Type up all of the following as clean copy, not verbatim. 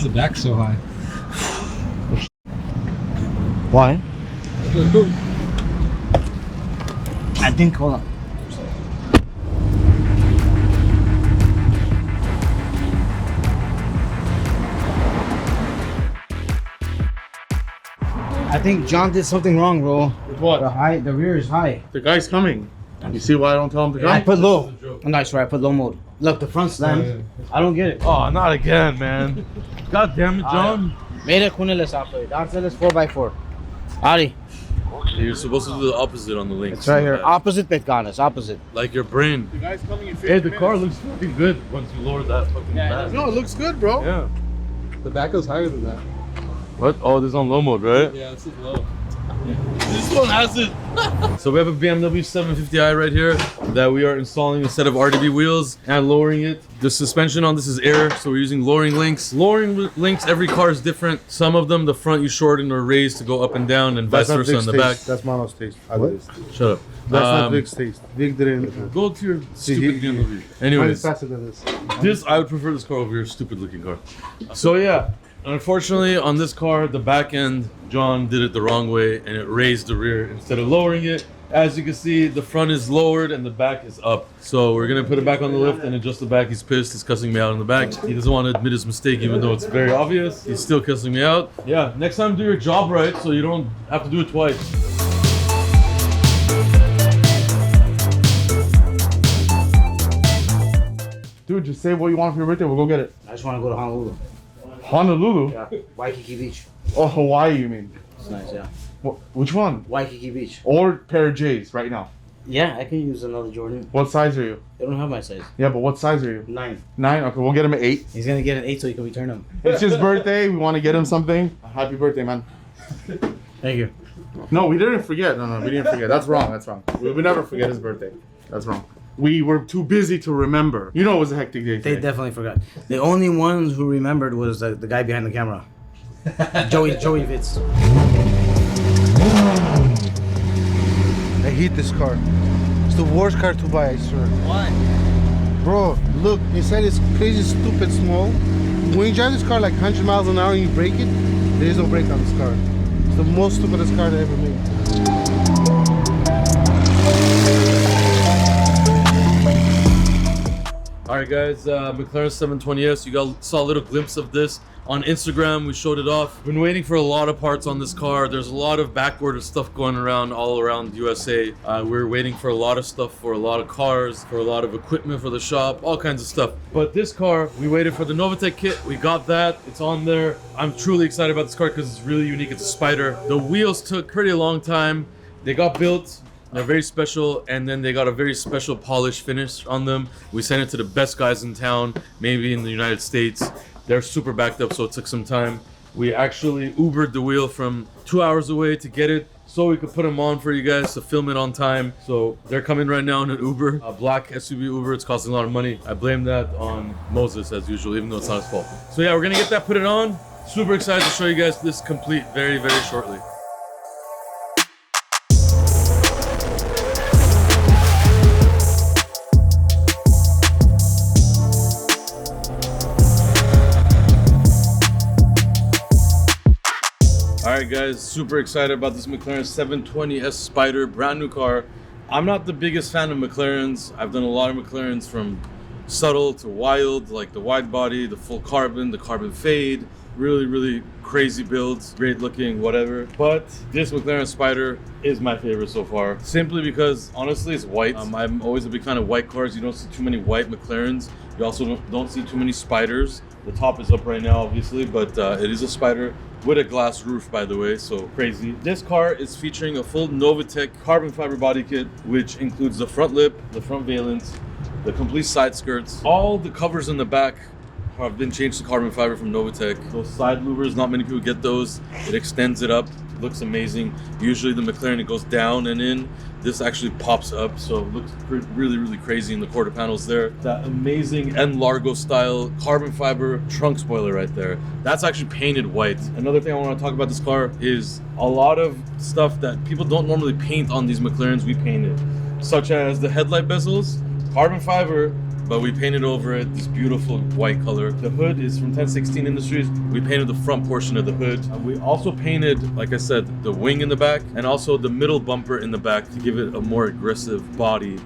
is the back so high? Why? I think, hold on. I think John did something wrong, bro. With what? The rear is high. The guy's coming. You see why I don't tell him to come? I put low. I'm not sure. I put low mode. Look, the front slammed. I don't get it. Oh, not again, man. God damn it, John. Made it cleanest operate. Downstairs 4x4. Adi. You're supposed to do the opposite on the links. It's right here. Opposite Petganas. Opposite. Like your brain. The guy's coming in. Hey, the car looks fucking good once you lower that fucking back. No, it looks good, bro. Yeah. The back goes higher than that. What? Oh, this is on low mode, right? Yeah, this is low. This one has it. So we have a BMW 750i right here that we are installing a set of RDB wheels and lowering it. The suspension on this is air, so we're using lowering links. Lowering links, every car is different. Some of them, the front you shorten or raise to go up and down, and vice versa on the back. That's Mano's taste. Shut up. That's not Vic's taste. Vic didn't. Go to your stupid BMW. Anyways, faster than this. this I would prefer this car over your stupid looking car. So yeah. Unfortunately, on this car, the back end, John did it the wrong way and it raised the rear instead of lowering it. As you can see, the front is lowered and the back is up. So we're gonna put it back on the lift and adjust the back. He's pissed, he's cussing me out in the back. He doesn't want to admit his mistake even though it's very obvious. He's still cussing me out. Yeah, next time do your job right so you don't have to do it twice. Dude, just say what you want for your birthday. We'll go get it. I just want to go to Honolulu. Honolulu? Yeah. Waikiki Beach. Oh, Hawaii, you mean? It's nice, yeah. Which one? Waikiki Beach. Or pair of J's right now. Yeah, I can use another Jordan. What size are you? They don't have my size. Yeah, but what size are you? 9. 9? Okay, we'll get him at 8. He's gonna get an 8 so he can return them. It's his birthday. We want to get him something. Happy birthday, man. Thank you. No, we didn't forget. No, we didn't forget. That's wrong. That's wrong. We would never forget his birthday. That's wrong. We were too busy to remember. You know it was a hectic day today. They definitely forgot. The only ones who remembered was the guy behind the camera. Joey Vitz. I hate this car. It's the worst car to buy, I swear. Why? Bro, look, inside it's crazy, stupid small. When you drive this car like 100 miles an hour and you brake it, there is no brake on this car. It's the most stupidest car they ever made. Alright guys, Mclaren 720S, you saw a little glimpse of this on Instagram. We showed it off. Been waiting for a lot of parts on this car. There's a lot of backorder stuff going around all around USA. We're waiting for a lot of stuff for a lot of cars, for a lot of equipment for the shop, all kinds of stuff. But this car, we waited for the Novitec kit. We got that. It's on there. I'm truly excited about this car because it's really unique. It's a Spider. The wheels took pretty long time. They got built. They're very special, and then they got a very special polish finish on them. We sent it to the best guys in town, maybe in the United States. They're super backed up, so it took some time. We actually Ubered the wheel from 2 hours away to get it, so we could put them on for you guys to film it on time. So they're coming right now in an Uber, a black SUV Uber. It's costing a lot of money. I blame that on Moses as usual, even though it's not his fault. So yeah, we're gonna get that put it on. Super excited to show you guys this complete very, very shortly. Alright guys, super excited about this Mclaren 720S Spider, brand new car. I'm not the biggest fan of McLarens. I've done a lot of McLarens from subtle to wild, like the Widebody, the full carbon, the carbon fade. Really, really crazy builds, great looking, whatever. But this McLaren Spider is my favorite so far, simply because honestly it's white. I'm always a big fan of white cars. You don't see too many white McLarens. You also don't see too many Spiders. The top is up right now, obviously, but it is a Spider with a glass roof, by the way, so crazy. This car is featuring a full Novitec carbon fiber body kit, which includes the front lip, the front valence, the complete side skirts. All the covers in the back have been changed to carbon fiber from Novitec. Those side louvers, not many people get those. It extends it up, it looks amazing. Usually the McLaren, it goes down and in. This actually pops up, so it looks really, really crazy in the quarter panels there. That amazing Largo style carbon fiber trunk spoiler right there. That's actually painted white. Another thing I want to talk about this car is a lot of stuff that people don't normally paint on these McLarens, we painted. Such as the headlight bezels, carbon fiber, but we painted over it this beautiful white color. The hood is from 1016 Industries. We painted the front portion of the hood. We also painted, like I said, the wing in the back and also the middle bumper in the back to give it a more aggressive body.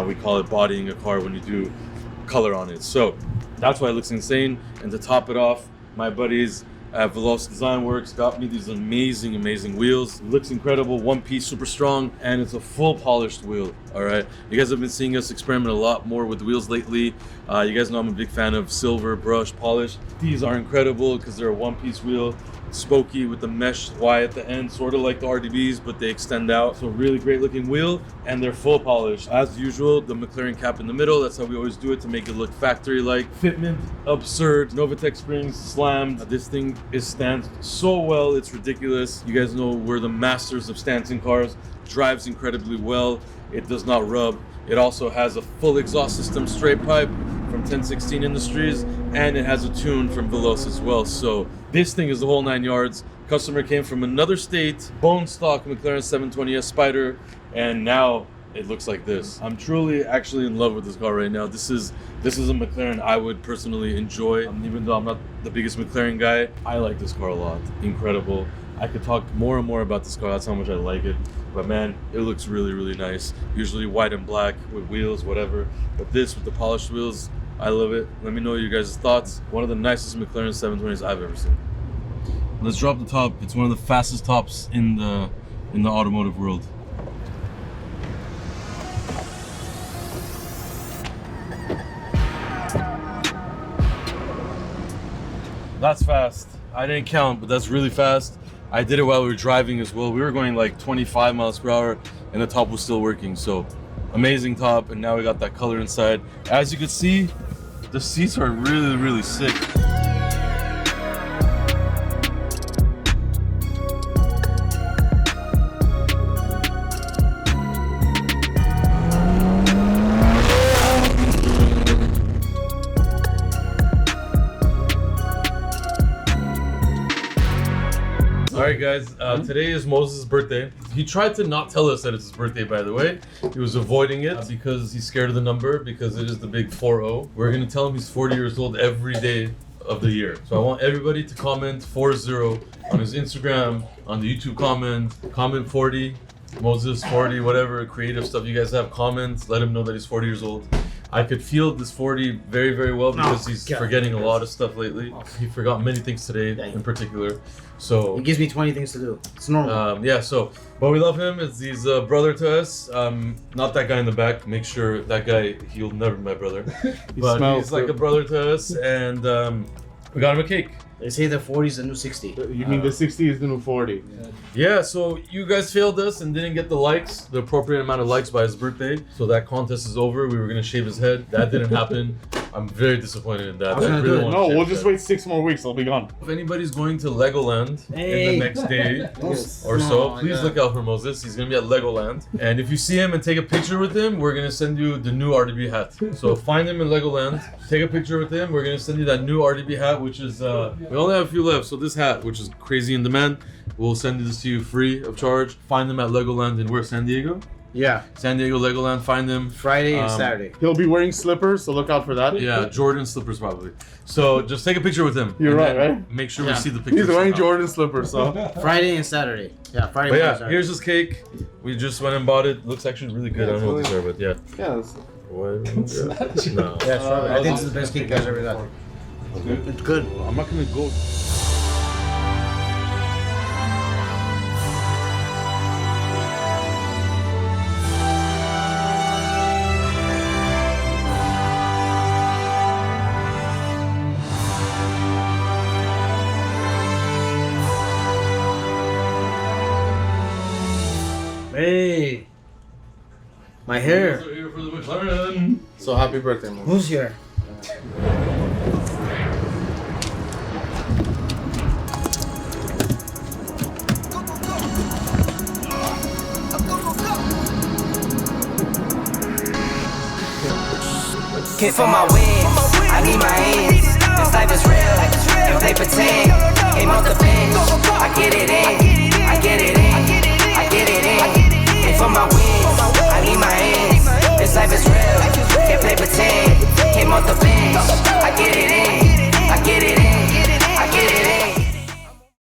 We call it bodying a car when you do color on it. So that's why it looks insane. And to top it off, my buddies at Veloce Design Works got me these amazing wheels. It looks incredible, one piece, super strong, and it's a full polished wheel. All right, you guys have been seeing us experiment a lot more with wheels lately. You guys know I'm a big fan of silver brush polish. These are incredible because they're a one-piece wheel, spokey with the mesh Y at the end, sort of like the RDBs, but they extend out. So really great looking wheel, and they're full polished. As usual, the Mclaren cap in the middle. That's how we always do it to make it look factory-like. Fitment, absurd. Novitec springs, slammed. This thing stands so well, it's ridiculous. You guys know we're the masters of stancing cars. Drives incredibly well. It does not rub. It also has a full exhaust system, straight pipe from 1016 Industries, and it has a tune from Veloce as well. So this thing is the whole 9 yards. Customer came from another state, bone stock Mclaren 720S Spider, and now it looks like this. I'm truly actually in love with this car right now. This is a McLaren I would personally enjoy. Even though I'm not the biggest McLaren guy, I like this car a lot. Incredible. I could talk more and more about this car. That's how much I like it. But man, it looks really nice. Usually white and black with wheels, whatever. But this with the polished wheels, I love it. Let me know your guys' thoughts. One of the nicest McLaren 720s I've ever seen. Let's drop the top. It's one of the fastest tops in the automotive world. That's fast. I didn't count, but that's really fast. I did it while we were driving as well. We were going like 25 miles per hour and the top was still working. So amazing top, and now we got that color inside. As you can see, the seats are really sick. Alright guys, today is Moses' birthday. He tried to not tell us that it's his birthday, by the way. He was avoiding it because he's scared of the number, because it is the big 40. We're gonna tell him he's 40 years old every day of the year. So I want everybody to comment 40 on his Instagram, on the YouTube comment 40, Moses 40, whatever creative stuff you guys have, comments, let him know that he's 40 years old. I could feel this 40 very well because he's forgetting a lot of stuff lately. He forgot many things today in particular. So he gives me 20 things to do. It's normal. Yeah, so, but we love him. He's a brother to us. Not that guy in the back. Make sure that guy, he'll never be my brother. But he's like a brother to us, and we got him a cake. They say the 40 is the new 60. You mean the 60 is the new 40? Yeah, so you guys failed us and didn't get the likes, the appropriate amount of likes by his birthday. So that contest is over. We were gonna shave his head. That didn't happen. I'm very disappointed in that. No, we'll just wait 6 more weeks. I'll be gone. If anybody's going to Legoland in the next day or so, please look out for Moses. He's gonna be at Legoland. And if you see him and take a picture with him, we're gonna send you the new RDB hat. So find him in Legoland, take a picture with him. We're gonna send you that new RDB hat, which is we only have a few left. So this hat, which is crazy in demand, we'll send this to you free of charge. Find them at Legoland in where? San Diego? Yeah. San Diego Legoland. Find them Friday and Saturday. He'll be wearing slippers, so look out for that. Yeah, Jordan slippers probably. So just take a picture with him. You're right? Make sure we see the picture. He's wearing Jordan slippers, so. Friday and Saturday. Yeah, Friday and Saturday. Here's his cake. We just went and bought it. Looks actually really good. I don't know what these are, but yeah. Yeah. No. Yeah, strawberry. I think it's the best cake you guys ever got. It's good. I'm not gonna go. Hey, my hair. We're here for the McLaren. So happy birthday, man. Who's here? Can't for my wins, I need my ends. This life is real, and they pretend. Came off the bench, I get it in.